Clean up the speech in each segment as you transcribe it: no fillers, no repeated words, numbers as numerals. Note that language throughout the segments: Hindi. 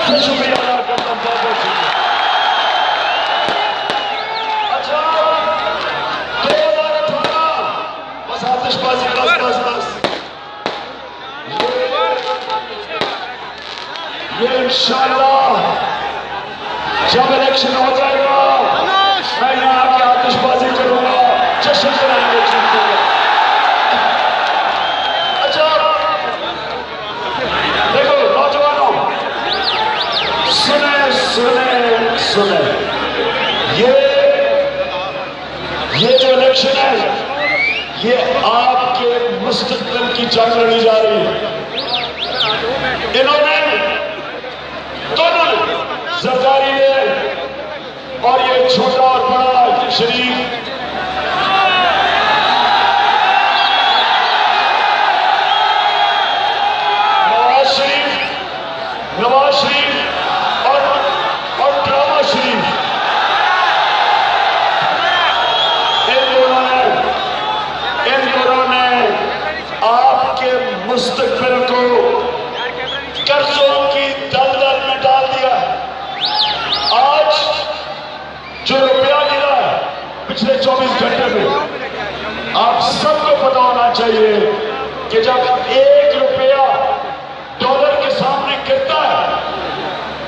से शुक्रिया अदा करता हूं, बहुत बहुत शुक्रिया। अच्छा 2018 बस आतिशबाजी, बस बस बस, ये इंशाअल्लाह जब इलेक्शन हो जाएगा मैं यहाँ आके आतिशबाजी करूंगा, जश्न कराएंगे इलेक्शन को। अच्छा देखो नौजवानों, सुने सुने सुने, ये जो इलेक्शन है ये आपके मुस्तकबिल की जंग लड़ी जा रही है। इन्होंने दोनों जरदारी ने और ये छोटा और बड़ा शरीफ नवाज शरीफ और ड्रामा शरीफ, इन दोनों ने आपके मुस्तकबिल को कर्जों की दलदल में डाल दिया। आज जो रुपया गिरा है पिछले 24 घंटे में, आप सबको पता होना चाहिए कि जब 1 रुपया डॉलर के सामने गिरता है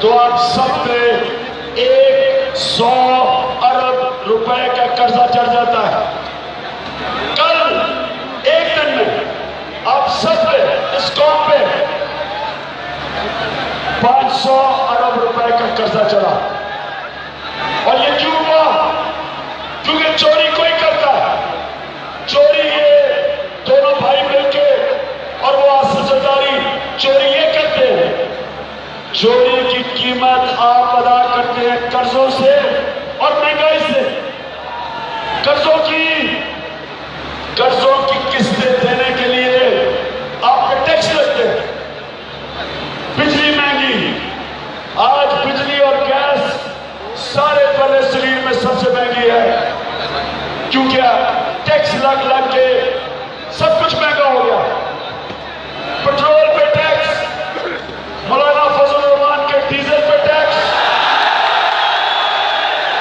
तो आप सब पे 100 अरब रुपए का कर्जा चढ़ जाता है। कल एक दिन में आप सब पे, इस कौम पे 500 अरब रुपए का कर्जा चढ़ा। और ये क्यों हुआ? क्योंकि चोरी कोई करता है, चोरी ये दोनों भाई मिलके और वो आसिफ जरदारी चोरी ये करते हैं। चोरी की कीमत आप अदा करते हैं कर्जों से और महंगाई से। कर्जों की किस्तें देने के लिए आप पे टैक्स लगते हैं। बिजली महंगी, आज बिजली और गैस सारे पहले शरीर में सबसे महंगी है। क्यों? क्या टैक्स लग लग